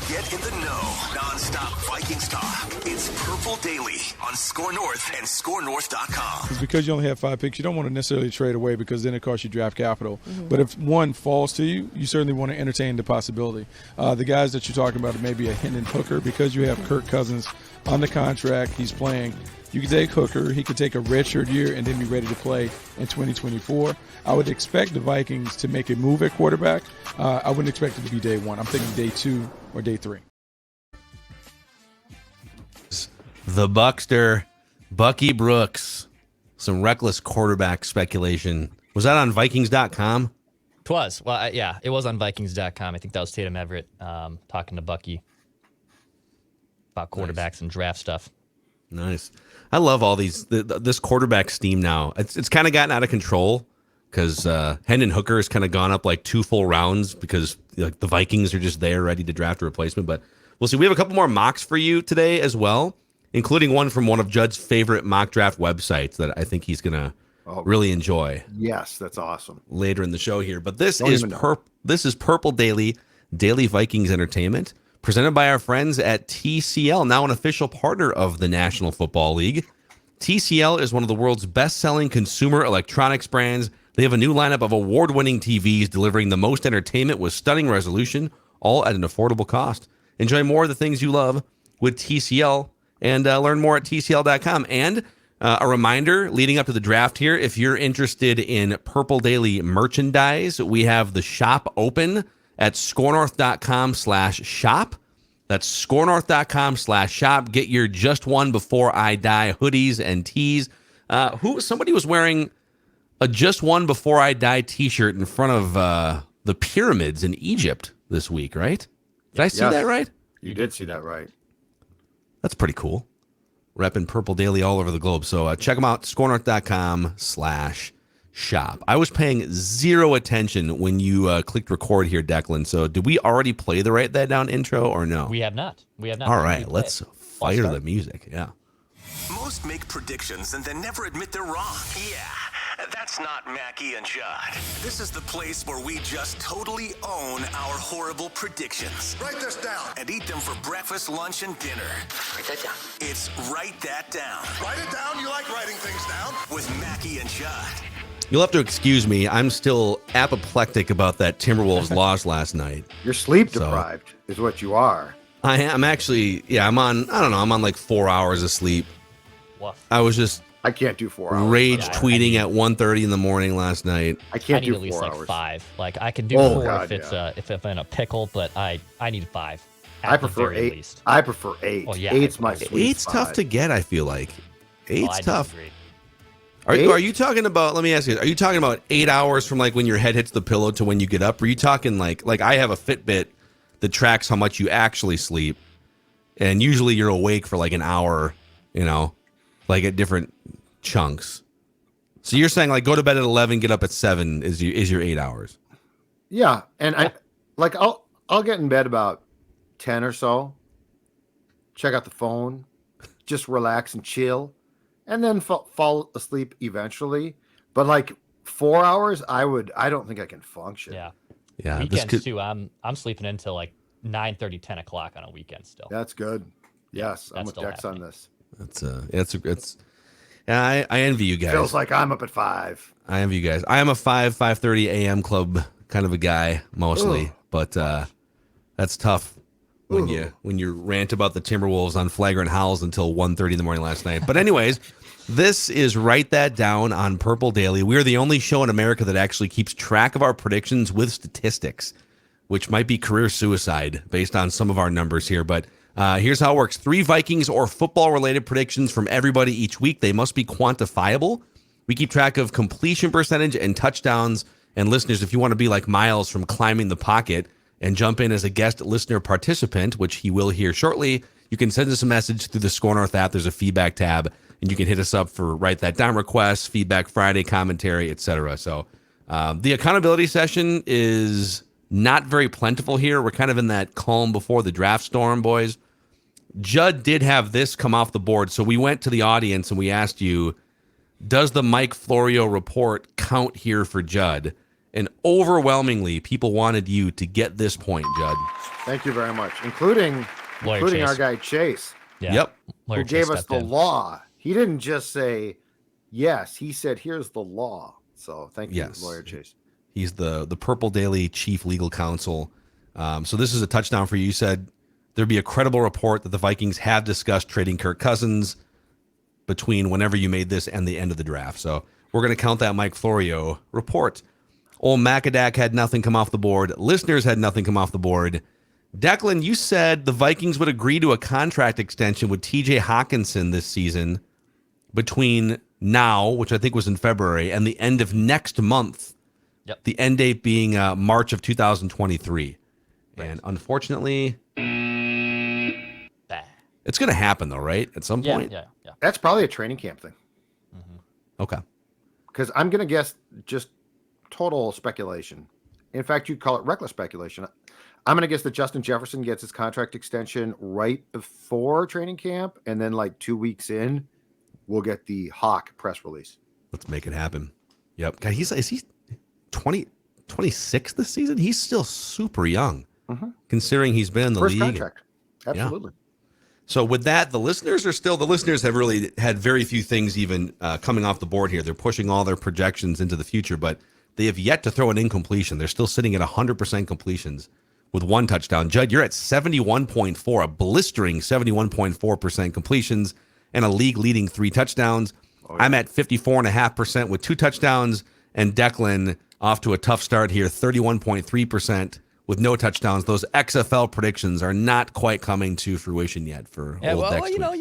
Get in the know. Non-stop Vikings talk. It's Purple Daily on Score North and ScoreNorth.com. It's because you only have 5 picks, you don't want to necessarily trade away because then it costs you draft capital. But if one falls to you, you certainly want to entertain the possibility. The guys that you're talking about are maybe a Hendon Hooker because you have Kirk Cousins on the contract. He's playing. You could take Hooker. He could take a redshirt year and then be ready to play in 2024. I would expect the Vikings to make a move at quarterback. I wouldn't expect it to be day one. I'm thinking day 2 or day 3. The Buckster, Bucky Brooks, some reckless quarterback speculation. Was that on Vikings.com? It was. Well, yeah, it was on Vikings.com. I think that was Tatum Everett talking to Bucky about quarterbacks and draft stuff. Nice. I love all this quarterback steam now. It's kind of gotten out of control because Hendon Hooker has kind of gone up like 2 full rounds because like the Vikings are just there ready to draft a replacement. But we'll see. We have a couple more mocks for you today as well, including one from one of Judd's favorite mock draft websites that I think he's going to really enjoy. Yes, that's awesome. Later in the show here. But this is Purple Daily Vikings Entertainment, presented by our friends at TCL, now an official partner of the National Football League. TCL is one of the world's best-selling consumer electronics brands. They have a new lineup of award-winning TVs delivering the most entertainment with stunning resolution, all at an affordable cost. Enjoy more of the things you love with TCL and learn more at TCL.com. And a reminder, leading up to the draft here, if you're interested in Purple Daily merchandise, we have the shop open at scorenorth.com/shop. That's scorenorth.com/shop. Get your Just One Before I Die hoodies and tees. Somebody was wearing a Just One Before I Die t-shirt in front of the pyramids in Egypt this week, right? Did I see that right? You did see that right. That's pretty cool. Repping Purple Daily all over the globe. So check them out, scorenorth.com/shop. I was paying zero attention when you clicked record here, Declan. So did we already play the Write That Down intro or no? We have not. All right, let's fire the music. Yeah. Most make predictions and then never admit they're wrong. Yeah, that's not Mackie and Judd. This is the place where we just totally own our horrible predictions. Write this down. And eat them for breakfast, lunch, and dinner. Write that down. It's Write That Down. Write it down? You like writing things down? With Mackie and Judd. You'll have to excuse me. I'm still apoplectic about that Timberwolves loss last night. You're sleep deprived is what you are. I am actually, I'm on like 4 hours of sleep. Woof. I was just I can't do 4 hours. Rage tweeting at 1:30 in the morning last night. I can't do do 4 at least hours. like 5. Like I can do 4 God, if I'm in a pickle, but I need 5. I prefer 8. Least. I prefer 8. Oh, yeah, 8's my sweet Eight's spot. tough to get, I feel like. Eight's tough. Disagree. Are you talking about, let me ask you, are you talking about 8 hours from like when your head hits the pillow to when you get up? Or are you talking like I have a Fitbit that tracks how much you actually sleep, and usually you're awake for like an hour, like at different chunks. So you're saying like go to bed at 11, get up at 7 is your 8 hours. Yeah, and I'll get in bed about 10 or so. Check out the phone, just relax and chill, and then fall asleep eventually. But like 4 hours, I don't think I can function. Yeah. Weekends too. I'm sleeping until like 9:30, 10 o'clock on a weekend still. That's good. Yes, I'm with Dex on this. I envy you guys. Feels like I'm up at 5. I envy you guys. I am a 5:30 a.m. club kind of a guy mostly, but that's tough when you rant about the Timberwolves on Flagrant Howls until 1:30 in the morning last night. But anyways, this is Write That Down on Purple Daily. We are the only show in America that actually keeps track of our predictions with statistics, which might be career suicide based on some of our numbers here. But here's how it works. 3 Vikings or football-related predictions from everybody each week. They must be quantifiable. We keep track of completion percentage and touchdowns. And listeners, if you want to be like Miles from Climbing the Pocket and jump in as a guest listener participant, which he will hear shortly, you can send us a message through the Score North app. There's a feedback tab, and you can hit us up for Write That Down requests, Feedback Friday, commentary, etc. So the accountability session is not very plentiful here. We're kind of in that calm before the draft storm, boys. Judd did have this come off the board, so we went to the audience and we asked you, does the Mike Florio report count here for Judd? And overwhelmingly, people wanted you to get this point, Judd. Thank you very much, including Chase. our guy Chase, Yeah. Yep. Lawyer who gave Chase us the stepped in. law. He didn't just say yes; he said, "Here's the law." So thank you, Yes. Lawyer Chase. He's the Purple Daily chief legal counsel. So this is a touchdown for you. You said there'd be a credible report that the Vikings have discussed trading Kirk Cousins between whenever you made this and the end of the draft. So we're going to count that Mike Florio report. Old Macadac had nothing come off the board. Listeners had nothing come off the board. Declan, you said the Vikings would agree to a contract extension with TJ Hawkinson this season between now, which I think was in February, and the end of next month. Yep. The end date being March of 2023. Right. And unfortunately, it's going to happen though, right? At some point? Yeah. That's probably a training camp thing. Okay. Because I'm going to guess just total speculation. In fact, you'd call it reckless speculation. I'm going to guess that Justin Jefferson gets his contract extension right before training camp, and then like 2 weeks in, we'll get the Hawk press release. Let's make it happen. Yep. God, is he 26 this season? He's still super young, considering he's been in the First league. contract. Absolutely. Yeah. So with that, the listeners have really had very few things even coming off the board here. They're pushing all their projections into the future, but they have yet to throw an incompletion. They're still sitting at 100% completions with one touchdown. Judd, you're at 71.4, a blistering 71.4% completions and a league-leading 3 touchdowns. Oh, yeah. I'm at 54.5% with 2 touchdowns, and Declan off to a tough start here, 31.3%. With no touchdowns. Those XFL predictions are not quite coming to fruition yet for old Dex. You know,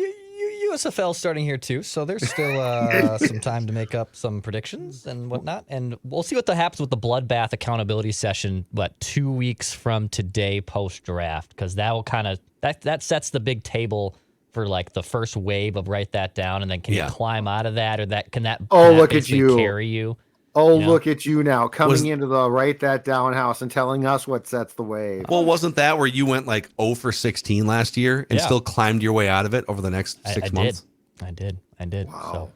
USFL starting here too, so there's still some time to make up some predictions and whatnot. And we'll see what happens with the bloodbath accountability session. 2 weeks from today, post draft, because that will kind of that sets the big table for like the first wave of write that down, and then can you climb out of that, or can that look at you carry you? Oh, look at you now coming into the write that down house and telling us what sets the wave. Well, wasn't that where you went like 0 for 16 last year and still climbed your way out of it over the next 6 months? I did. Wow.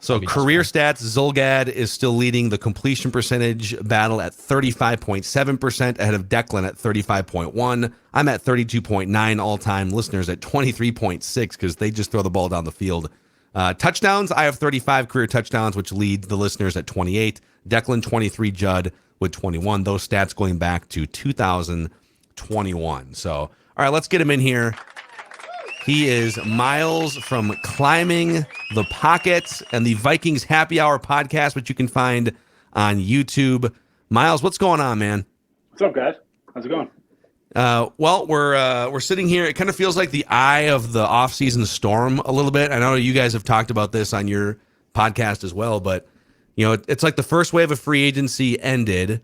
So career stats, Zulgad is still leading the completion percentage battle at 35.7%, ahead of Declan at 35.1. I'm at 32.9 all-time. Listeners at 23.6 because they just throw the ball down the field. Touchdowns, I have 35 career touchdowns, which leads the listeners at 28. Declan, 23. Judd with 21. Those stats going back to 2021. So, all right, let's get him in here. He is Miles from Climbing the Pocket and the Vikings Happy Hour podcast, which you can find on YouTube. Miles, what's going on, man? What's up, guys? How's it going? Well, we're sitting here. It kind of feels like the eye of the off-season storm a little bit. I know you guys have talked about this on your podcast as well, but you know, it's like the first wave of free agency ended,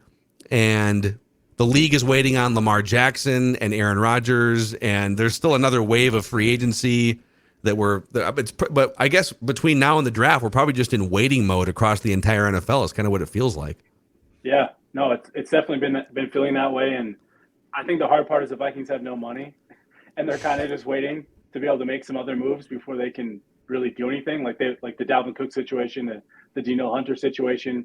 and the league is waiting on Lamar Jackson and Aaron Rodgers, and there's still another wave of free agency but I guess between now and the draft, we're probably just in waiting mode across the entire NFL. Is kind of what it feels like. Yeah, no, it's definitely been feeling that way, and I think the hard part is the Vikings have no money, and they're kind of just waiting to be able to make some other moves before they can really do anything. Like the Dalvin Cook situation, the Danielle Hunter situation.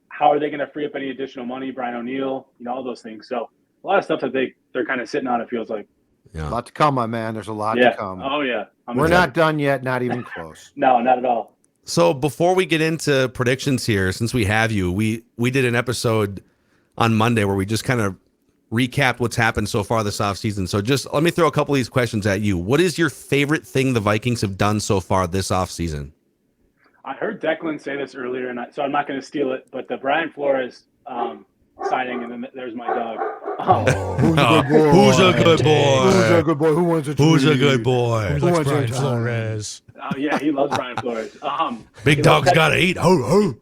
How are they going to free up any additional money? Brian O'Neill, all those things. So a lot of stuff that they're kind of sitting on. It feels like. Yeah. A lot to come, my man. There's a lot to come. Oh yeah. We're not done yet. Not even close. No, not at all. So before we get into predictions here, since we have you, we did an episode on Monday where we just kind of recapped what's happened so far this offseason. So just let me throw a couple of these questions at you. What is your favorite thing the Vikings have done so far this offseason? I heard Declan say this earlier, so I'm not going to steal it, but the Brian Flores signing, and then there's my dog. Who's a good boy? Who's a good boy? Who wants a Who's a good boy? Who wants Brian Flores? Yeah, he loves Brian Flores. Big dog's got to eat. Ho, ho.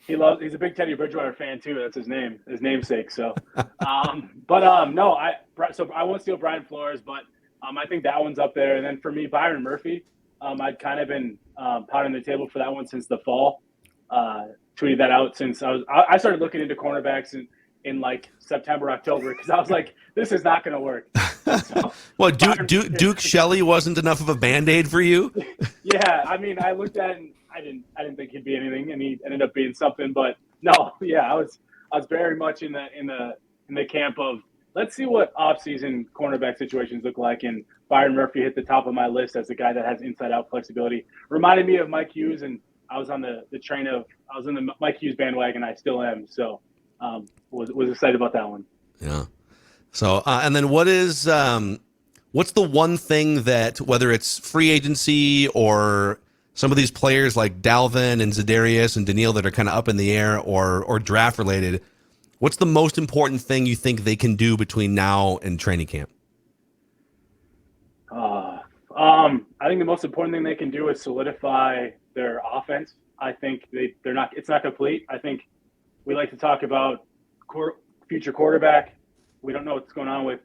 He's a big Teddy Bridgewater fan too. That's his namesake. So, no, so I won't steal Brian Flores, but I think that one's up there. And then for me, Byron Murphy, I'd kind of been pounding the table for that one since the fall. Tweeted that out since I started looking into cornerbacks in like September, October, because I was like, this is not going to work. So, well, Duke Shelley wasn't enough of a Band-Aid for you? Yeah, I mean, I looked at it and I didn't think he'd be anything, and he ended up being something. But no, yeah, I was I was very much in the camp of let's see what offseason cornerback situations look like. And Byron Murphy hit the top of my list as the guy that has inside-out flexibility. Reminded me of Mike Hughes, and I was on the train of I was in the Mike Hughes bandwagon. I still am. So was excited about that one. Yeah. So and then what's the one thing that, whether it's free agency or some of these players like Dalvin and Za'Darius and Danielle that are kind of up in the air or draft related, what's the most important thing you think they can do between now and training camp? I think the most important thing they can do is solidify their offense. I think it's not complete. I think we like to talk about future quarterback. We don't know what's going on with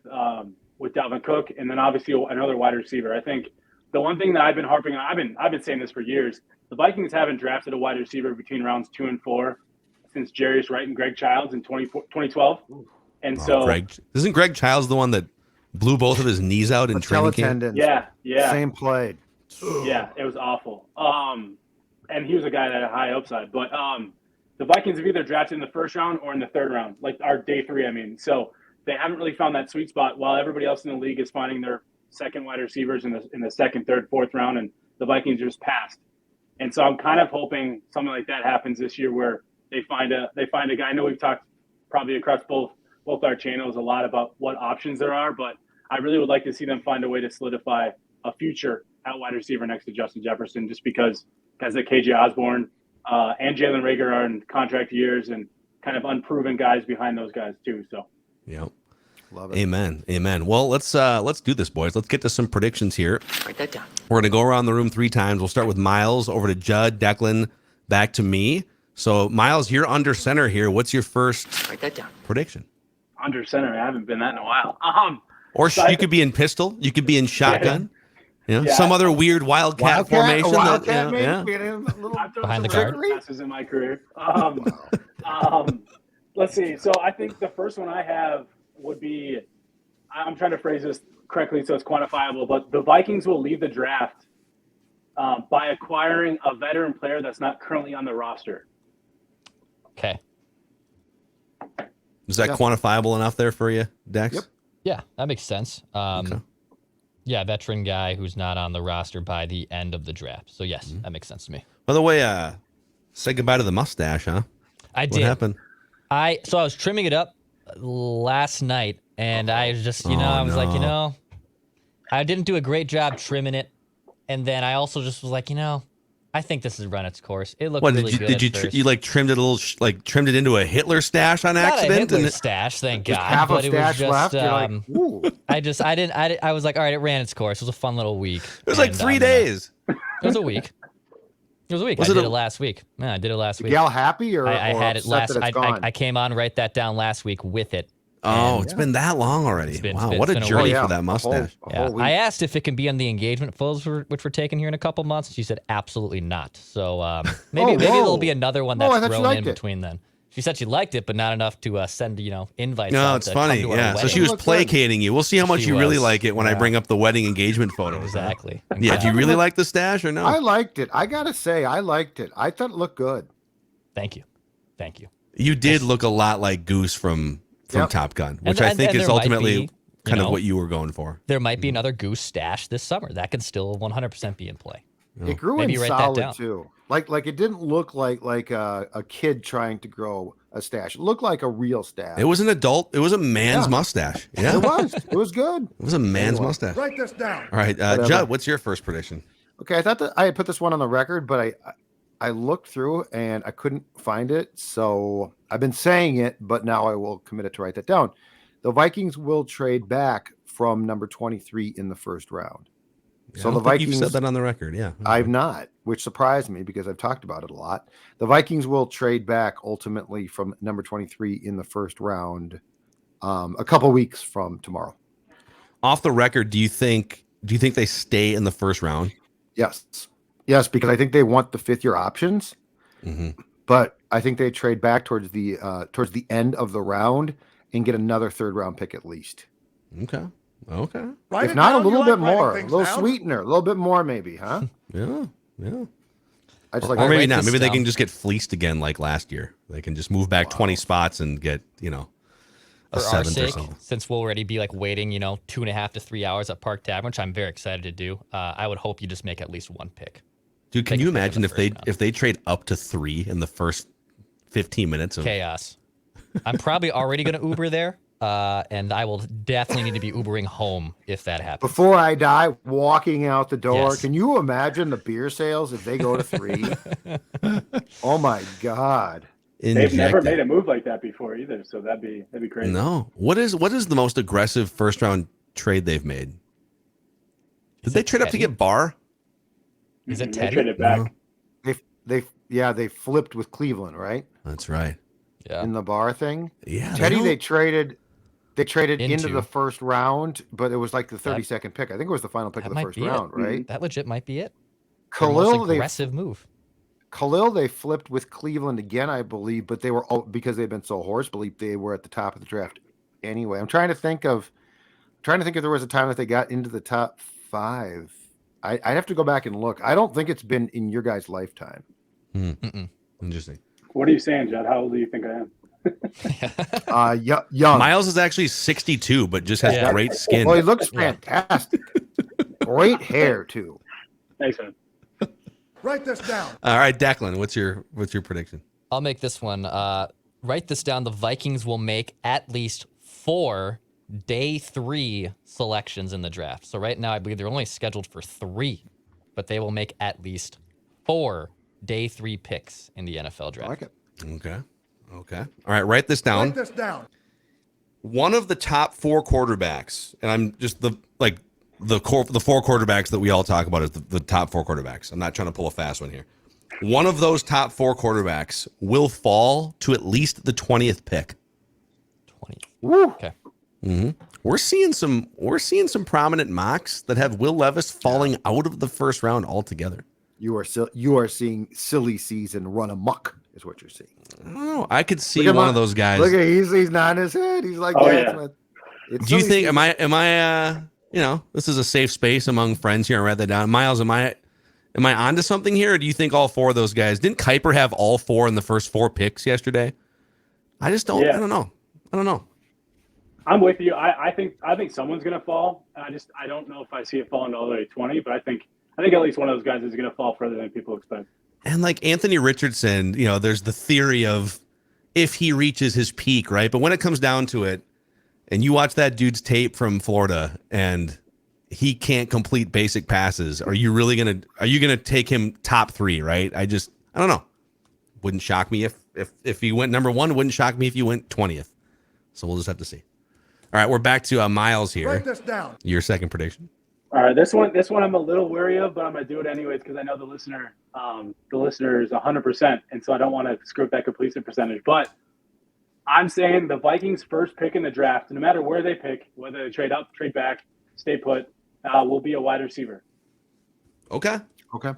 Dalvin Cook, and then obviously another wide receiver. I think the one thing that I've been harping on, I've been saying this for years. The Vikings haven't drafted a wide receiver between rounds 2 and 4 since Jarius Wright and Greg Childs in 2012. And isn't Greg Childs the one that blew both of his knees out in training camp? Yeah. Same play. Yeah, it was awful. And he was a guy that had a high upside. But the Vikings have either drafted in the first round or in the third round, like our day 3. I mean, so they haven't really found that sweet spot. While everybody else in the league is finding their second wide receivers in the second, third, fourth round, and the Vikings just passed. And so I'm kind of hoping something like that happens this year, where they find a guy. I know we've talked probably across both our channels a lot about what options there are, but I really would like to see them find a way to solidify a future at wide receiver next to Justin Jefferson, just because guys like KJ Osborne and Jalen Reagor are in contract years and kind of unproven guys behind those guys too. So, yep. Love it. Amen. Well, let's do this, boys. Let's get to some predictions here. Write that down. We're going to go around the room 3 times. We'll start with Miles, over to Judd, Declan, back to me. So, Miles, you're under center here. What's your first Write that down. prediction? under center, I haven't been that in a while. Or you could be in pistol. You could be in shotgun. You know, Yeah. some other weird wildcat formation. Wildcat, yeah. I've thrown Behind the some guard. passes in my career. Let's see. So I think the first one I have would be, I'm trying to phrase this correctly so it's quantifiable, but the Vikings will leave the draft by acquiring a veteran player that's not currently on the roster. Okay. Is that quantifiable enough there for you, Dex? Yep. Yeah, that makes sense. Okay. Yeah, veteran guy who's not on the roster by the end of the draft. So yes, that makes sense to me. By the way, say goodbye to the mustache, huh? I What did. happened? I was trimming it up last night, and I was just, I was like, I didn't do a great job trimming it, and then I also just was like, I think this has run its course. It looked What really good. did you at first. you like trimmed it a little trimmed it into a Hitler stash on Not accident? a Hitler stash, thank God. Half a but it was stash just, left. You're like, ooh. I was like, all right, it ran its course. It was a fun little week. It was like 3 days. It was a week. It was a week. Was I it did a- it last week. Yeah, I did it last week. Gal happy or I had it upset last. that it's gone? I came on, write that down last week with it. Oh, And- it's been that long already. been- Wow, it's what a been a journey week. for that mustache. A Yeah, whole week. I asked if it can be on the engagement photos which we're taking here in a couple months. She said absolutely not. So maybe there'll be another one Oh, I that's thought she thrown liked in it. between then. She said she liked it, but not enough to send invites. No, out it's to come funny. to our Yeah. So wedding. she was Looks good. placating you. We'll see how much She you really was. like it when I Yeah. bring up the wedding engagement photos. Exactly. Yeah. Do you really like the stash or no? I liked it. I gotta say, I liked it. I thought it looked good. Thank you. You did look a lot like Goose from Yep. Top Gun, which And- I think and is there might ultimately be, kind of what you were going for. There might be another goose stash this summer. That could still 100% be in play. It grew Maybe in write that solid down. too. Like it didn't look like a kid trying to grow a stash. It looked like a real stash. It was an adult. It was a man's Yeah. mustache. Yeah. It was. It was good. It was a man's Anyway. mustache. Write this down. All right, Whatever. Judd, what's your first prediction? Okay, I thought that I had put this one on the record, but I looked through and I couldn't find it. So I've been saying it, but now I will commit it to write that down. The Vikings will trade back from number 23 in the first round. I So don't the think Vikings, you've said that on the record. Yeah. I've not, which surprised me because I've talked about it a lot. The Vikings will trade back ultimately from number 23 in the first round a couple weeks from tomorrow. Off the record, do you think they stay in the first round? Yes, because I think they want the 5th-year options, Mm-hmm. but I think they trade back towards the end of the round and get another 3rd-round pick at least. Okay. If not, a little bit more, a little sweetener, a little bit more maybe, huh? Yeah. I just like Or maybe write not. this Maybe they down. can just get fleeced again like last year. They can just move back 20 spots and get, a For our seventh or sake, something. since we'll already be like waiting, 2.5 to 3 hours at Park Tavern, which I'm very excited to do. I would hope you just make at least one pick. Dude, can Take a you pick in imagine the if first they round. if they trade up to 3 in the first 15 minutes of Chaos. I'm probably already going to Uber there, and I will definitely need to be Ubering home if that happens. Before I die, walking out the door. Yes. Can you imagine the beer sales if they go to 3? Oh my God. They've never injected? made a move like that before either, so that'd be crazy. No. What is the most aggressive first round trade they've made? Did they trade up to Teddy? get Barr? Is it They Teddy? traded back. They flipped with Cleveland, right? That's right. Yeah. In the bar thing. Yeah. Teddy, don't- they traded into Into. the first round, but it was like the That- 32nd pick. I think it was the final pick that of the might first be it. round, right? That legit might be it. Their most Khalil, aggressive move. they flipped with Cleveland again, I believe, but they were all because they've been so horse believed they were at the top of the draft anyway. I'm trying to think if there was a time that they got into the top 5. I'd have to go back and look. I don't think it's been in your guys' lifetime. Interesting. What are you saying, Judd? How old do you think I am? Young. Miles is actually 62, but just has Yeah. great skin. Well, he looks fantastic. Great hair too. Thanks, man. Write this down. All right, Declan, what's your prediction? I'll make this one. Write this down. The Vikings will make at least 4 day 3 selections in the draft. So right now, I believe they're only scheduled for 3, but they will make at least 4 day 3 picks in the NFL draft. I like it. Okay. All right, write this down. One of the top 4 quarterbacks, and I'm just the 4 quarterbacks that we all talk about is the top 4 quarterbacks. I'm not trying to pull a fast one here. One of those top 4 quarterbacks will fall to at least the 20th pick. 20. Woo. Okay. We're seeing some prominent mocks that have Will Levis falling out of the first round altogether. You are seeing silly season run amok, is what you're seeing. I don't know. I could see Look at one my- of those guys. Look at he's nodding his head. He's like, Oh, yeah. yeah. It's Do you silly think season. am I this is a safe space among friends here and write that down. Miles, am I onto something here, or do you think all 4 of those guys didn't Kuiper have all 4 in the first 4 picks yesterday? I just don't Yeah. I don't know. I'm with you. I think someone's gonna fall. I don't know if I see it falling all the way to 20, but I think at least one of those guys is gonna fall further than people expect. And like Anthony Richardson, there's the theory of if he reaches his peak, right? But when it comes down to it, and you watch that dude's tape from Florida and he can't complete basic passes, are you gonna take him top 3, right? I don't know. Wouldn't shock me if he went number 1, wouldn't shock me if you went 20th. So we'll just have to see. All right, we're back to Miles here. Write this down. Your second prediction. All right, this one I'm a little wary of, but I'm gonna do it anyways because I know the listener is 100%, and so I don't want to screw up that completion percentage. But I'm saying the Vikings' first pick in the draft, no matter where they pick, whether they trade up, trade back, stay put, will be a wide receiver. Okay. Okay.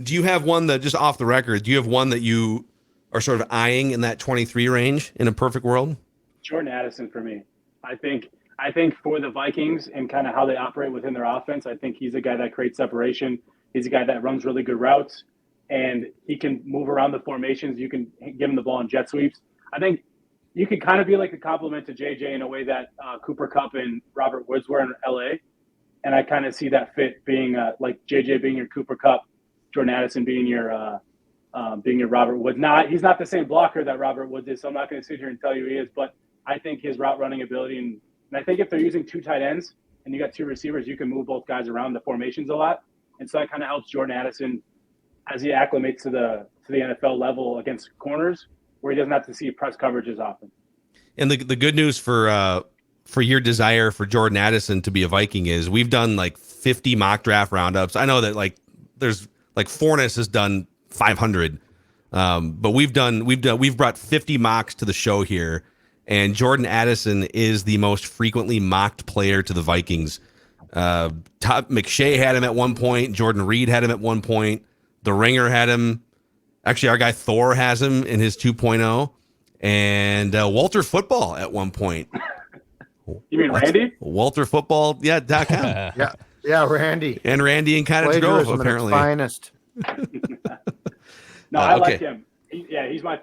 Do you have one that, just off the record, do you have one that you are sort of eyeing in that 23 range in a perfect world? Jordan Addison for me. I think for the Vikings and kind of how they operate within their offense, I think he's a guy that creates separation. He's a guy that runs really good routes, and he can move around the formations. You can give him the ball in jet sweeps. I think you can kind of be like a compliment to JJ in a way that Cooper Kupp and Robert Woods were in LA. And I kind of see that fit being like JJ being your Cooper Kupp, Jordan Addison being your Robert Woods. He's not the same blocker that Robert Woods is, so I'm not going to sit here and tell you he is, but I think his route running ability, and I think if they're using 2 tight ends and you got 2 receivers, you can move both guys around the formations a lot. And so that kind of helps Jordan Addison as he acclimates to the NFL level against corners, where he doesn't have to see press coverage as often. And the good news for your desire for Jordan Addison to be a Viking is we've done like 50 mock draft roundups. I know that like there's like Fornes has done 500, but we've brought 50 mocks to the show here, and Jordan Addison is the most frequently mocked player to the Vikings. McShay had him at one point. Jordan Reed had him at one point. The Ringer had him. Actually, our guy Thor has him in his 2.0, and Walter Football at one point. You mean Randy? Walter Football, .com. Yeah, Randy. And Randy in Cottage Grove, Plagiarism at its apparently. finest. No, I okay. like him. He's my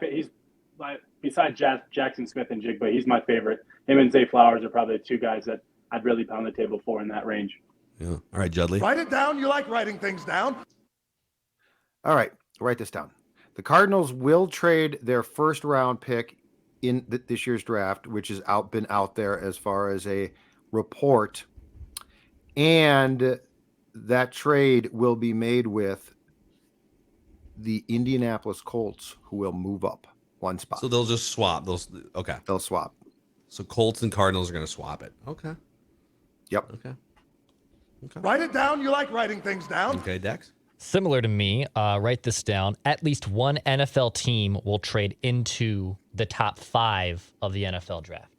besides Jackson Smith and Jigba, he's my favorite. Him and Zay Flowers are probably the two guys that I'd really pound the table for in that range. Yeah. All right, Judley. Write it down. You like writing things down. All right, write this down. The Cardinals will trade their first round pick in this year's draft, which has been out there as far as a report, and that trade will be made with the Indianapolis Colts, who will move up one spot. So they'll just swap. Okay. They'll swap. So Colts and Cardinals are going to swap it. Okay. Yep. Okay. Write it down. You like writing things down. Okay, Dex. Similar to me, write this down. At least one NFL team will trade into the top 5 of the NFL draft.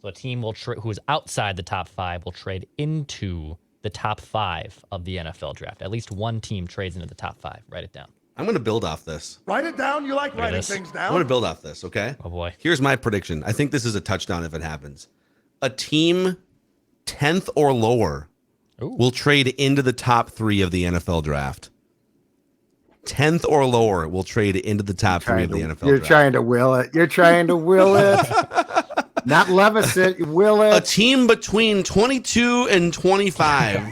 So a team who is outside the top 5 will trade into the top 5 of the NFL draft. At least one team trades into the top 5. Write it down. I'm going to build off this. Write it down. You like writing this. things I'm down. going to build off this, okay? Oh, boy. Here's my prediction. I think this is a touchdown if it happens. A team 10th or lower will trade into the top 3 of the NFL draft. 10th or lower will trade into the top 3 of the NFL You're draft. trying to will it. You're trying to will it. Not Levis it. Will A it. team between 22 and 25.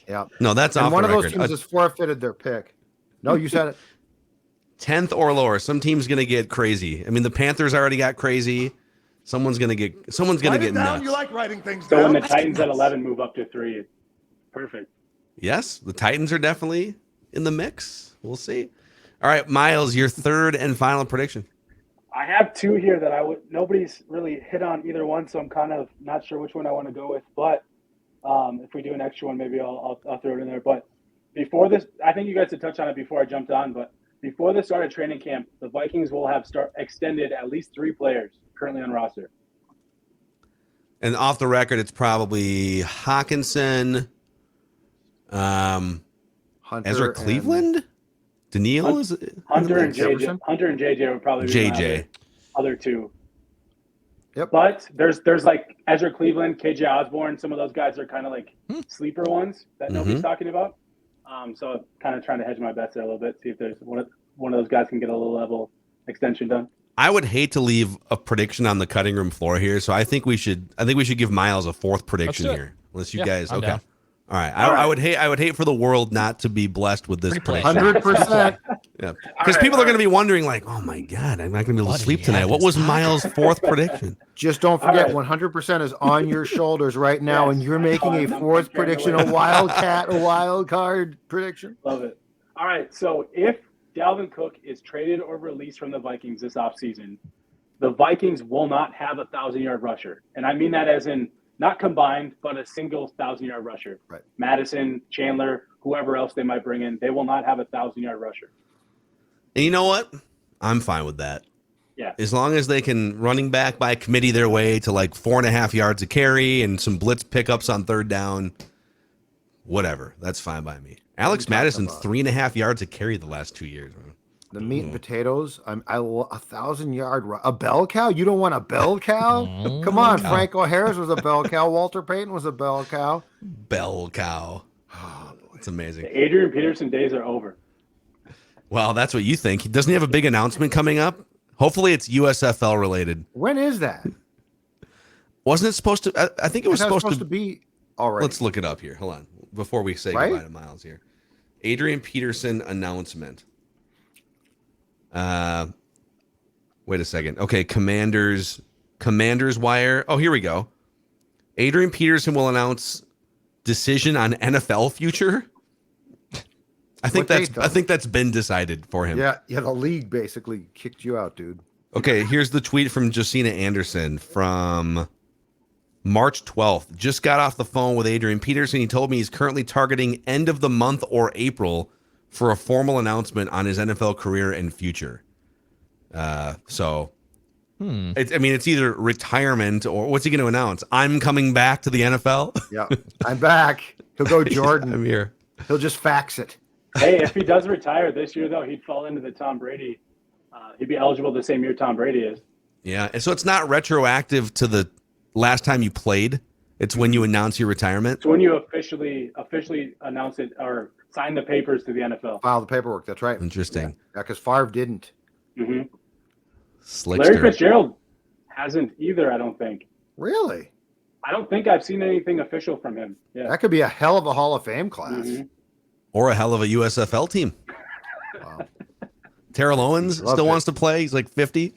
Yeah. No, that's And off one the of those record. teams has forfeited their pick. No, you said it. 10th or lower. Some team's going to get crazy. I mean, the Panthers already got crazy. Someone's going to get Write it down. nuts. You like writing things So when down. the Titans at 11 move up to 3, perfect. Yes, the Titans are definitely in the mix. We'll see. All right, Miles, your third and final prediction. I have 2 here that nobody's really hit on either one, so I'm kind of not sure which one I want to go with. But if we do an extra one, maybe I'll throw it in there. But before this, I think you guys had touched on it before I jumped on. But before the start of training camp, the Vikings will have extended at least 3 players currently on roster. And off the record, it's probably Hawkinson, Hunter Ezra Cleveland, Danielle is Hunter and Jefferson? JJ would probably be JJ. my other 2. Yep. But there's like Ezra Cleveland, KJ Osborne. Some of those guys are kind of like sleeper ones that nobody's talking about. So kind of trying to hedge my bets there a little bit, see if there's one of those guys can get a little level extension done. I would hate to leave a prediction on the cutting room floor here, so I think we should give Miles a 4th prediction Let's do it. here. Unless you Yeah, guys I'm okay. down. All right. I would hate for the world not to be blessed with this Pretty prediction. 100%. Yeah. Because people are going to be wondering, like, oh my God, I'm not going to be able What to did sleep he tonight. have What in was his Miles' 4th prediction? Just don't forget, All 100% is on your shoulders right now, Yes. and you're making a I'm 4th carrying prediction, away. a wild card prediction. Love it. All right, so if Dalvin Cook is traded or released from the Vikings this offseason, the Vikings will not have a 1,000-yard rusher. And I mean that as in not combined, but a single 1,000-yard rusher. Right. Madison, Chandler, whoever else they might bring in, they will not have a 1,000-yard rusher. And you know what? I'm fine with that. Yeah. As long as they can running back by committee their way to like 4.5 yards a carry and some blitz pickups on 3rd down, whatever. That's fine by me. Alex Madison, 3.5 yards a carry the last 2 years. Man. The meat and potatoes. A 1,000-yard a bell cow. You don't want a bell cow? Come on, Franco Harris was a bell cow. Walter Payton was a bell cow. Bell cow. It's amazing. The Adrian Peterson days are over. Well, that's what you think. Doesn't he have a big announcement coming up? Hopefully it's USFL related. When is that? Wasn't it supposed to? I think it was I thought supposed to be already. Let's look it up here. Hold on. Before we say Right? goodbye to Miles here. Adrian Peterson announcement. Wait a second. Okay, Commanders Wire. Oh, here we go. Adrian Peterson will announce decision on NFL future. I think that's been decided for him. Yeah, the league basically kicked you out, dude. Okay, here's the tweet from Josina Anderson from March 12th. Just got off the phone with Adrian Peterson. He told me he's currently targeting end of the month or April for a formal announcement on his NFL career and future. It's either retirement or what's he going to announce? I'm coming back to the NFL. Yeah, I'm back. He'll go Jordan. I'm here. He'll just fax it. Hey, if he does retire this year, though, he'd fall into the Tom Brady. He'd be eligible the same year Tom Brady is. Yeah, and so it's not retroactive to the last time you played. It's when you announce your retirement. It's when you officially announce it or sign the papers to the NFL. File the paperwork. That's right. Interesting. Yeah, because Favre didn't. Mm-hmm. Slickster. Larry Fitzgerald hasn't either, I don't think. Really? I don't think I've seen anything official from him. Yeah. That could be a hell of a Hall of Fame class. Mm-hmm. Or a hell of a USFL team. Wow. Terrell Owens still wants to play. He's like 50.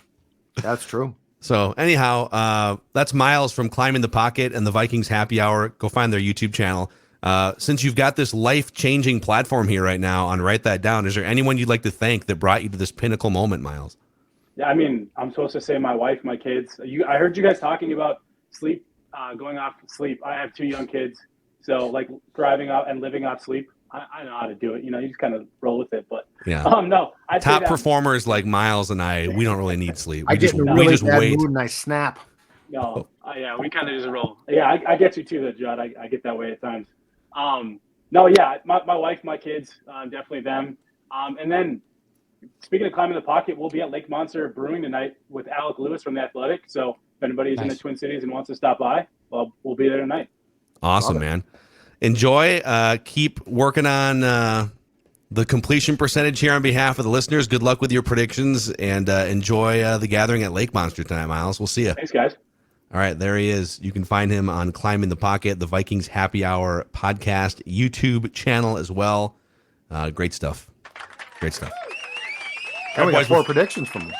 That's true. So anyhow, that's Miles from Climbing the Pocket and the Vikings Happy Hour. Go find their YouTube channel. Since you've got this life-changing platform here right now on Write That Down, is there anyone you'd like to thank that brought you to this pinnacle moment, Miles? Yeah, I mean, I'm supposed to say my wife, my kids. I heard you guys talking about sleep, going off sleep. I have 2 young kids, so like thriving out and living off sleep. I know how to do it. You just kind of roll with it. But yeah, no. Top performers like Miles and I, we don't really need sleep. I get in a really bad mood and I snap. No, yeah, we kind of just roll. Yeah, I get you too, though, Judd. I get that way at times. No, yeah, my wife, my kids, definitely them. And then speaking of Climbing the Pocket, we'll be at Lake Monster Brewing tonight with Alec Lewis from The Athletic. So if anybody's in the Twin Cities and wants to stop by, well, we'll be there tonight. Awesome, man. Enjoy. Keep working on the completion percentage here on behalf of the listeners. Good luck with your predictions, and enjoy the gathering at Lake Monster tonight, Miles. We'll see you. Thanks, guys. All right, there he is. You can find him on Climbing the Pocket, the Vikings Happy Hour podcast YouTube channel as well. Great stuff. Great stuff. And we got 4 predictions from him.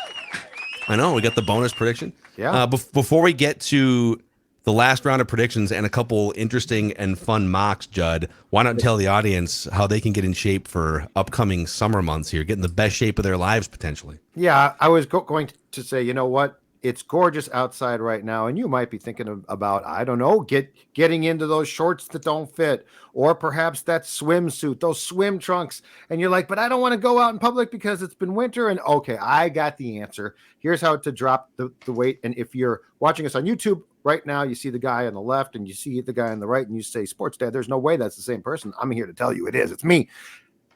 I know. We got the bonus prediction. Yeah. Before we get to the last round of predictions and a couple interesting and fun mocks, Judd, why not tell the audience how they can get in shape for upcoming summer months here, get in the best shape of their lives potentially? Yeah, I was going to say, you know what? It's gorgeous outside right now, and you might be thinking about, I don't know, getting into those shorts that don't fit, or perhaps that swimsuit, those swim trunks, and you're like, but I don't want to go out in public because it's been winter. And okay, I got the answer. Here's how to drop the weight. And if you're watching us on YouTube right now, you see the guy on the left and you see the guy on the right, and you say, Sports Dad, there's no way that's the same person. I'm here to tell you it is. It's me.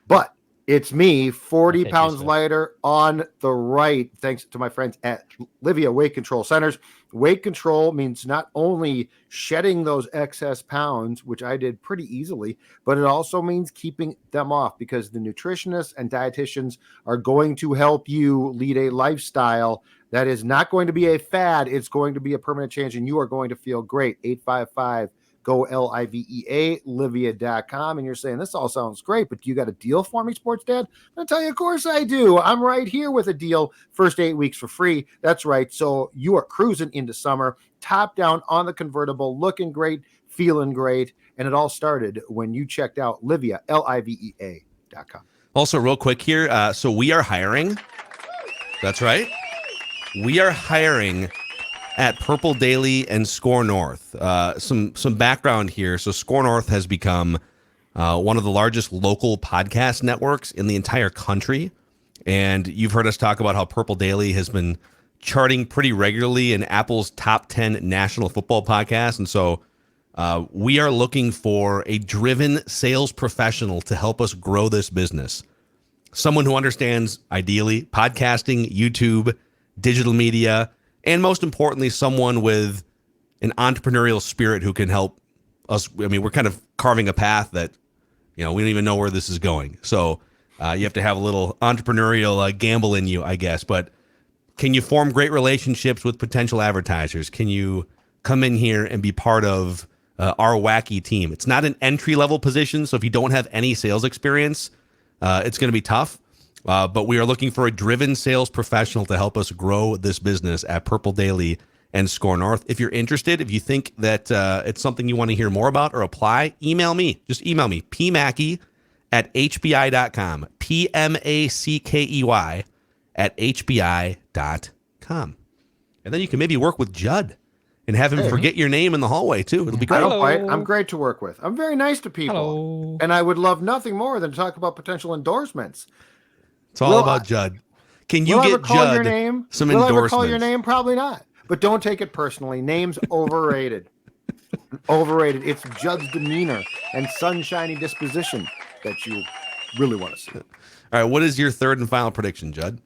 But it's me, 40 pounds lighter on the right, thanks to my friends at Livia Weight Control Centers. Weight control means not only shedding those excess pounds, which I did pretty easily, but it also means keeping them off, because the nutritionists and dietitians are going to help you lead a lifestyle that is not going to be a fad. It's going to be a permanent change, and you are going to feel great. 855 Go LIVEA, Livia.com. And you're saying, this all sounds great, but do you got a deal for me, Sports Dad? I'll tell you, of course I do. I'm right here with a deal. First 8 weeks for free. That's right. So you are cruising into summer, top down on the convertible, looking great, feeling great. And it all started when you checked out Livia, LIVEA.com. Also, real quick here. So we are hiring. That's right. We are hiring at Purple Daily and Score North. Some background here. So Score North has become one of the largest local podcast networks in the entire country. And you've heard us talk about how Purple Daily has been charting pretty regularly in Apple's top 10 national football podcasts. And so we are looking for a driven sales professional to help us grow this business. Someone who understands, ideally, podcasting, YouTube, digital media, and most importantly, someone with an entrepreneurial spirit who can help us. I mean, we're kind of carving a path that, we don't even know where this is going. So you have to have a little entrepreneurial gamble in you, I guess. But can you form great relationships with potential advertisers? Can you come in here and be part of our wacky team? It's not an entry-level position, so if you don't have any sales experience, it's going to be tough. But we are looking for a driven sales professional to help us grow this business at Purple Daily and Score North. If you're interested, if you think that it's something you want to hear more about or apply, email me. Just email me, pmackey@hbi.com, PMACKEY @hbi.com. And then you can maybe work with Judd and have him forget your name in the hallway, too. It'll be great. I don't bite. I'm great to work with. I'm very nice to people. Hello. And I would love nothing more than to talk about potential endorsements. It's all about Judd. Can you get Judd some Will endorsements? I ever call your name? Probably not. But don't take it personally. Name's overrated. Overrated. It's Judd's demeanor and sunshiny disposition that you really want to see. All right. What is your third and final prediction, Judd?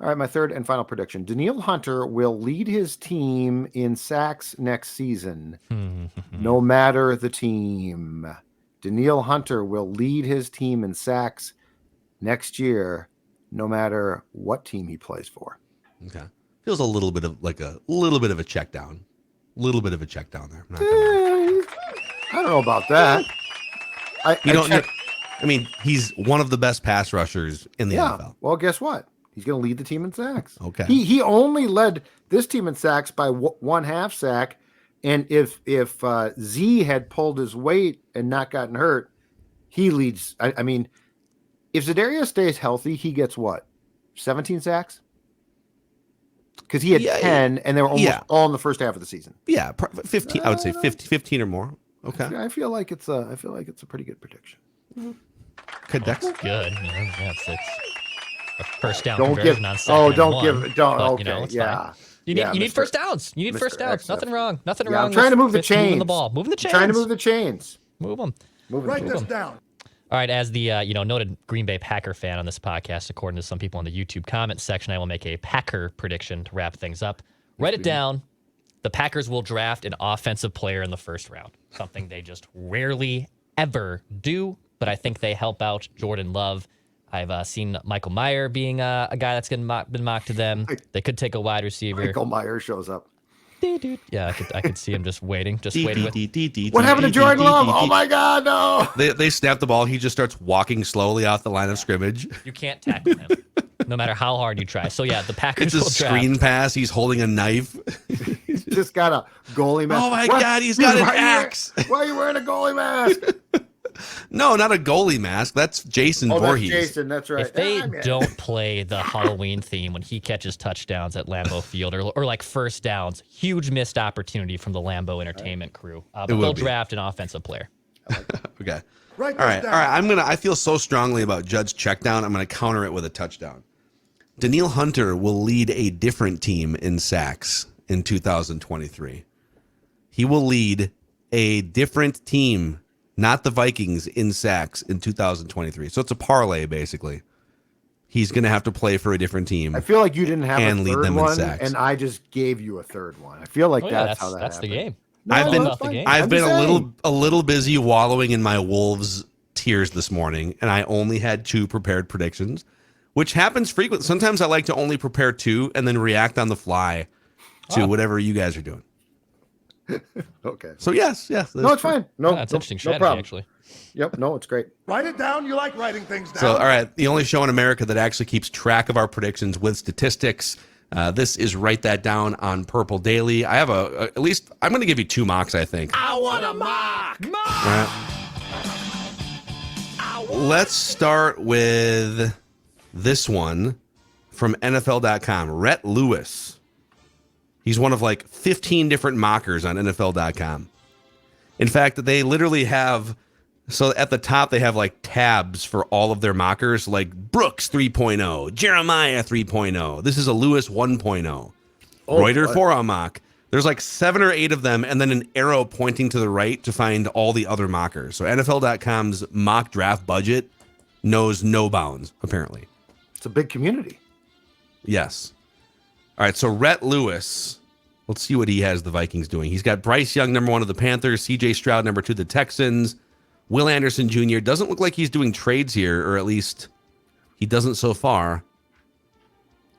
All right, my third and final prediction. Danielle Hunter will lead his team in sacks next season, no matter the team. Danielle Hunter will lead his team in sacks next year, no matter what team he plays for. Okay. Feels a little bit of a check down. A little bit of a check down there. I'm not gonna lie. I don't know about that. I mean, he's one of the best pass rushers in the NFL. Well, guess what? He's going to lead the team in sacks. Okay. He only led this team in sacks by 1/2 sack. And if Z had pulled his weight and not gotten hurt, he leads. I mean, if Za'Darius stays healthy, he gets what? 17 sacks? Because he had 10, and they were almost all in the first half of the season. Yeah, 15. I would say 15 or more. Okay. I feel like it's a pretty good prediction. Okay, Dex. Good. Yeah, it's a first down Don't conversion give. on second and Don't one, give. Don't. but, Okay. it's Yeah. fine. You need first downs. You need Mr. first downs. XF. Nothing wrong. Nothing Yeah, wrong. I'm trying to move the with chains. Moving the ball. Moving the chains. Trying to move the chains. Move them. Write this down. All right, as the noted Green Bay Packer fan on this podcast, according to some people in the YouTube comments section, I will make a Packer prediction to wrap things up. Write it down. The Packers will draft an offensive player in the first round, something they just rarely ever do, but I think they help out Jordan Love. I've seen Michael Mayer being a guy that's been mocked to them. They could take a wide receiver. Michael Mayer shows up. Yeah, I could see him just waiting. What happened to Jordan Love? Oh my God, no! They snap the ball. He just starts walking slowly off the line of scrimmage. You can't tackle him, no matter how hard you try. So yeah, the Packers It's a will draft. screen pass. He's holding a knife. He's just got a goalie mask. Oh my God, he's got an axe. Why are you wearing a goalie mask? No, not a goalie mask. That's Jason Voorhees. That's Jason. That's right. If they don't play the Halloween theme when he catches touchdowns at Lambeau Field or like first downs, huge missed opportunity from the Lambeau Entertainment crew. But they'll draft an offensive player. Okay. Write All this right. down. All right. I feel so strongly about Judd's check down. I'm going to counter it with a touchdown. Danielle Hunter will lead a different team in sacks in 2023. He will lead a different team, not the Vikings, in sacks in 2023. So it's a parlay, basically. He's going to have to play for a different team. I feel like you didn't have and a lead third them in one, sacks. and I just gave you a third one. I feel like that's how that's the happened. game. No, I've been that's fine. I've I'm been just a little busy wallowing in my Wolves tears this morning, and I only had 2 prepared predictions, which happens frequently. Sometimes I like to only prepare 2 and then react on the fly to whatever you guys are doing. Okay. So yes. No, it's fine. No, That's no, interesting no strategy, problem. actually. Yep. No, it's great. Write it down. You like writing things down. So, all right, the only show in America that actually keeps track of our predictions with statistics. This is Write That Down on Purple Daily. I have at least, I'm going to give you 2 mocks, I think. I want a mock. All right. Let's start with this one from NFL.com. Rhett Lewis. He's one of like 15 different mockers on NFL.com. In fact, they literally have, so at the top, they have like tabs for all of their mockers, like Brooks 3.0, Jeremiah 3.0. This is a Lewis 1.0. Reuter Forum mock. There's like 7 or 8 of them, and then an arrow pointing to the right to find all the other mockers. So NFL.com's mock draft budget knows no bounds, apparently. It's a big community. Yes. All right, so Rhett Lewis. Let's see what he has the Vikings doing. He's got Bryce Young, number 1 of the Panthers, CJ Stroud, number 2 of the Texans, Will Anderson Jr. Doesn't look like he's doing trades here, or at least he doesn't so far.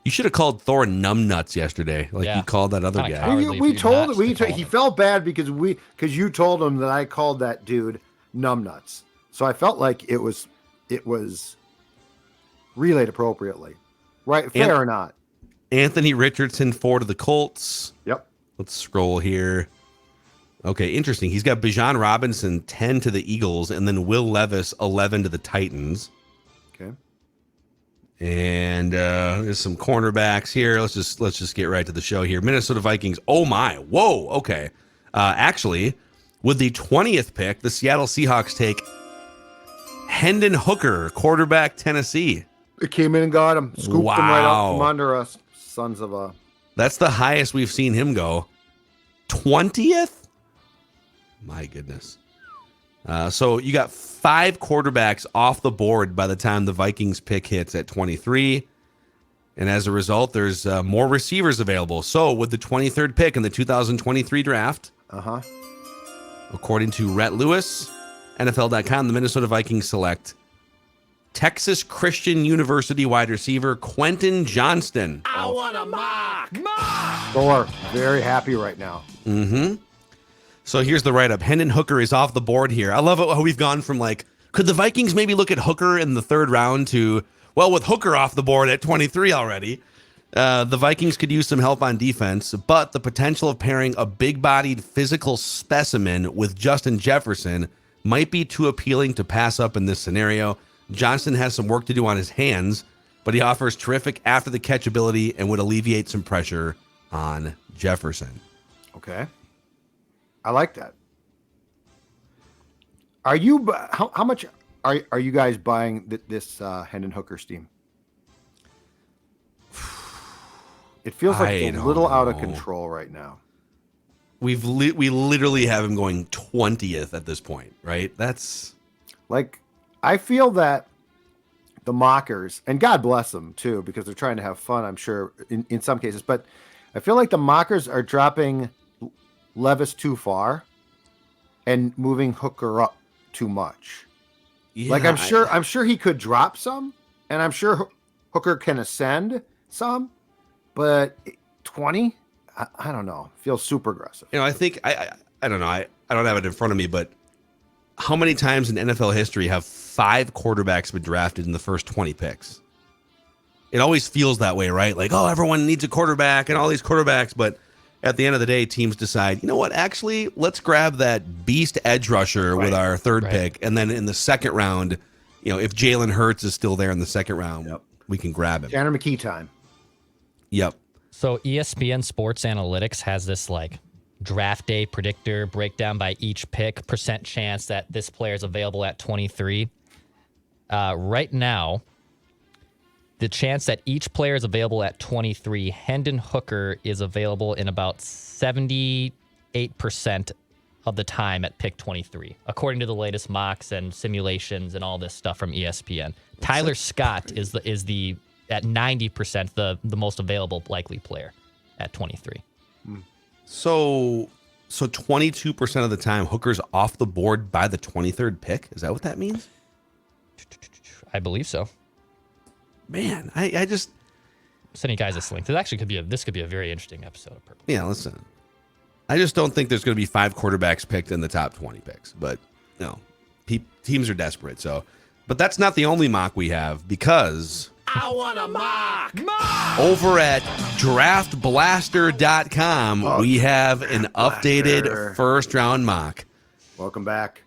You should have called Thor numbnuts yesterday, like you called that other Kinda guy. cowardly. He felt bad because you told him that I called that dude numbnuts. So I felt like it was relayed appropriately. Right? Fair or not? Anthony Richardson, 4 to the Colts. Yep. Let's scroll here. Okay, interesting. He's got Bijan Robinson, 10 to the Eagles, and then Will Levis, 11 to the Titans. Okay. And there's some cornerbacks here. Let's just get right to the show here. Minnesota Vikings. Oh my. Whoa. Okay. Actually, with the 20th pick, the Seattle Seahawks take Hendon Hooker, quarterback, Tennessee. It came in and got him. Scooped him right out from under us. Sons of a... That's the highest we've seen him go. 20th? My goodness. So you got 5 quarterbacks off the board by the time the Vikings pick hits at 23. And as a result, there's more receivers available. So with the 23rd pick in the 2023 draft, according to Rhett Lewis, NFL.com, the Minnesota Vikings select Texas Christian University wide receiver Quentin Johnston. I want a mock. Thor, very happy right now. So here's the write-up. Hendon Hooker is off the board here. I love it how we've gone from like, could the Vikings maybe look at Hooker in the 3rd round to, well, with Hooker off the board at 23 already, the Vikings could use some help on defense, but the potential of pairing a big-bodied physical specimen with Justin Jefferson might be too appealing to pass up in this scenario. Johnston has some work to do on his hands, but he offers terrific after-the-catch ability and would alleviate some pressure on Jefferson. Okay. I like that. Are you how much are you guys buying this Hendon Hooker steam? It feels like it's a little out of control right now. We literally have him going 20th at this point, right? That's like, I feel that the mockers, and God bless them too, because they're trying to have fun, I'm sure, in some cases, but I feel like the mockers are dropping Levis too far and moving Hooker up too much. Yeah, like, I'm sure he could drop some, and I'm sure Hooker can ascend some, but 20, I don't know, feels super aggressive. You know, I think I don't know. I don't have it in front of me, but how many times in NFL history have 5 quarterbacks been drafted in the first 20 picks? It always feels that way, right? Like, oh, everyone needs a quarterback and all these quarterbacks, but at the end of the day, teams decide, you know what, actually, let's grab that beast edge rusher with our 3rd pick, and then in the 2nd round, you know, if Jalen Hurts is still there in the 2nd round, we can grab him. Tanner McKee time. Yep. So ESPN Sports Analytics has this like draft day predictor breakdown by each pick, percent chance that this player is available at 23. Right now, the chance that each player is available at 23, Hendon Hooker is available in about 78% of the time at pick 23, according to the latest mocks and simulations and all this stuff from ESPN. Tyler Scott is the at 90% the most available likely player at 23. So 22% of the time, Hooker's off the board by the 23rd pick. Is that what that means? I believe so. Man, I just sending you guys this link. This could be a very interesting episode of Purple. Yeah, listen. I just don't think there's going to be 5 quarterbacks picked in the top 20 picks, but no, teams are desperate. So, but that's not the only mock we have, because I want a mock. Over at draftblaster.com, we have an updated 1st round mock. Welcome back.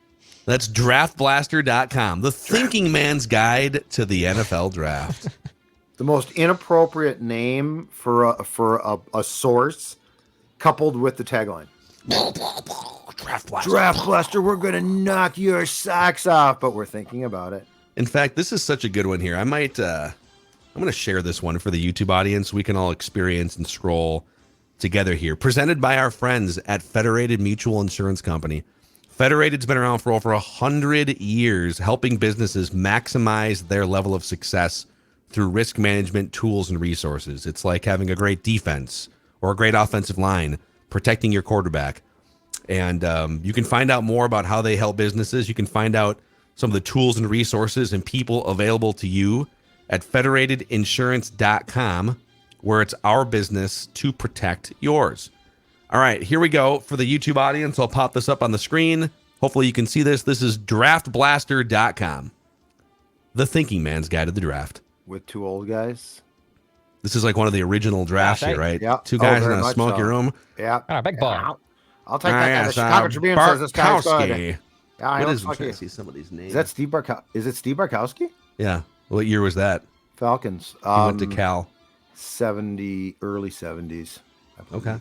That's draftblaster.com, the thinking man's guide to the NFL draft. The most inappropriate name for a source, coupled with the tagline. Draft Blaster. Draft Blaster, we're going to knock your socks off, but we're thinking about it. In fact, this is such a good one here. I'm going to share this one for the YouTube audience. We can all experience and scroll together here. Presented by our friends at Federated Mutual Insurance Company. Federated's been around for over 100 years, helping businesses maximize their level of success through risk management tools and resources. It's like having a great defense or a great offensive line, protecting your quarterback. And you can find out more about how they help businesses. You can find out some of the tools and resources and people available to you at federatedinsurance.com, where it's our business to protect yours. All right, here we go. For the YouTube audience, I'll pop this up on the screen. Hopefully you can see this. This is draftblaster.com, the thinking man's guide to the draft. With 2 old guys. This is like one of the original drafts here, right? Yeah. 2 guys in a smoky room. Yeah. All right, big ball. I'll take that guy. The Chicago Tribune says this guy's good. Yeah, I'm trying to see somebody's name. Is that Steve Is it Steve Barkowski? Yeah. What year was that? Falcons. He went to Cal. Early 70s. Okay.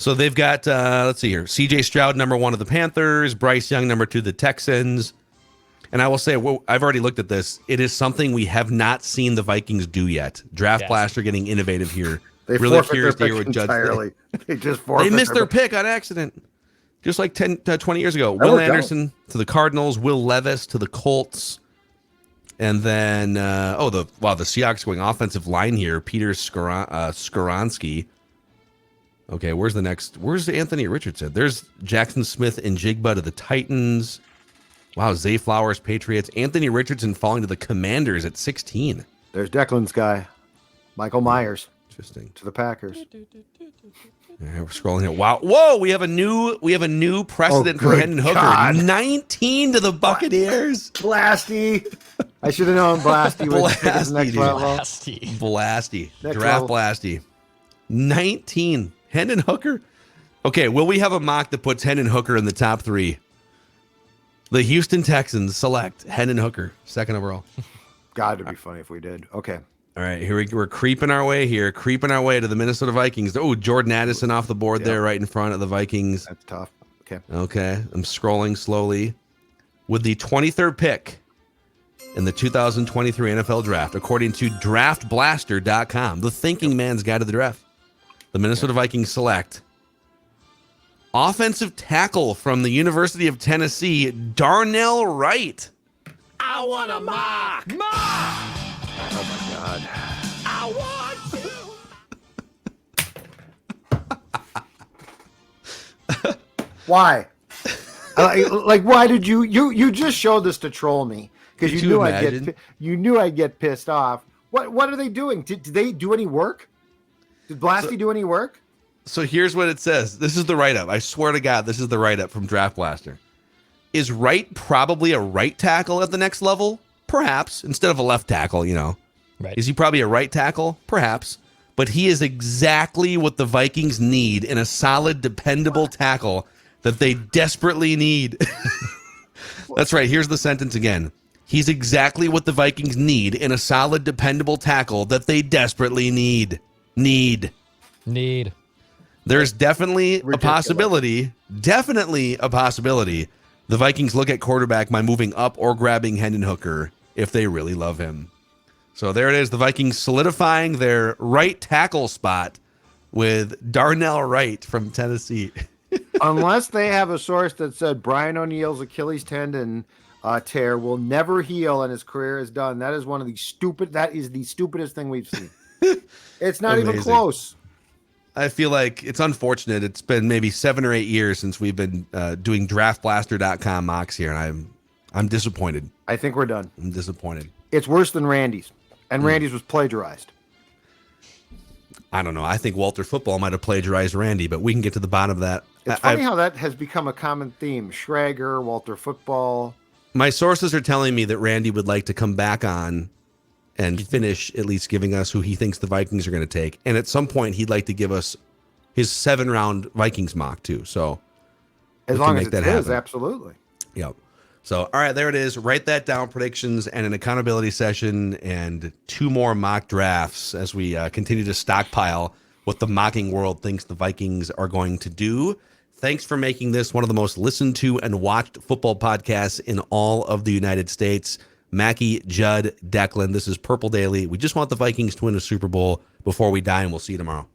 So they've got, let's see here, C.J. Stroud, number 1 of the Panthers, Bryce Young, number 2 of the Texans. And I will say, I've already looked at this. It is something we have not seen the Vikings do yet. Draft Blaster getting innovative here. They really curious to hear what Judge entirely. They missed their pick on accident. Just like 20 years ago. Will Anderson to the Cardinals, Will Levis to the Colts. And then, the Seahawks going offensive line here. Peter Skoronski. Okay, where's the next? Where's Anthony Richardson? There's Jackson Smith and Jigba to the Titans. Wow, Zay Flowers, Patriots. Anthony Richardson falling to the Commanders at 16. There's Declan's guy, Michael Myers. Interesting. To the Packers. All right, we're scrolling here. Wow. Whoa, we have a new precedent for Hendon Hooker. God. 19 to the Buccaneers. Blasty. I should have known Blasty was taking the next dude. level. Blasty. Next Draft level. Blasty. 19. Hendon Hooker. Okay, will we have a mock that puts Hendon Hooker in the top 3? The Houston Texans select Hendon Hooker, 2nd overall. God, it'd be funny if we did. Okay. All right, here we're creeping our way to the Minnesota Vikings. Oh, Jordan Addison off the board there right in front of the Vikings. That's tough. Okay. Okay, I'm scrolling slowly. With the 23rd pick in the 2023 NFL Draft, according to DraftBlaster.com, the thinking man's guide to the draft, the Minnesota Vikings select offensive tackle from the University of Tennessee, Darnell Wright. I want a mock. Oh my God. I want you. Why? Like, why did you just showed this to troll me because Could you you knew imagine? you knew I'd get pissed off. What are they doing? Did they do any work? Did Blasty do any work? So here's what it says. This is the write-up. I swear to God, this is the write-up from Draft Blaster. Is Wright probably a right tackle at the next level? Perhaps. Instead of a left tackle, Right. Is he probably a right tackle? Perhaps. But he is exactly what the Vikings need in a solid, dependable tackle that they desperately need. That's right. Here's the sentence again. He's exactly what the Vikings need in a solid, dependable tackle that they desperately need. Need. There's definitely a possibility, the Vikings look at quarterback by moving up or grabbing Hendon Hooker if they really love him. So there it is, the Vikings solidifying their right tackle spot with Darnell Wright from Tennessee. Unless they have a source that said Brian O'Neill's Achilles tendon tear will never heal and his career is done. That is the stupidest thing we've seen. It's not even close. I feel like it's unfortunate. It's been maybe 7 or 8 years since we've been doing DraftBlaster.com mocks here, and I'm disappointed. I think we're done. I'm disappointed. It's worse than Randy's, and Randy's was plagiarized. I don't know. I think Walter Football might have plagiarized Randy, but we can get to the bottom of that. It's funny how that has become a common theme. Schrager, Walter Football. My sources are telling me that Randy would like to come back on and finish at least giving us who he thinks the Vikings are going to take. And at some point, he'd like to give us his 7-round Vikings mock, too. So as long as it's his, absolutely. Yep. So, all right, there it is. Write that down, predictions and an accountability session and 2 more mock drafts as we continue to stockpile what the mocking world thinks the Vikings are going to do. Thanks for making this one of the most listened to and watched football podcasts in all of the United States. Mackie, Judd, Declan, this is Purple Daily. We just want the Vikings to win a Super Bowl before we die, and we'll see you tomorrow.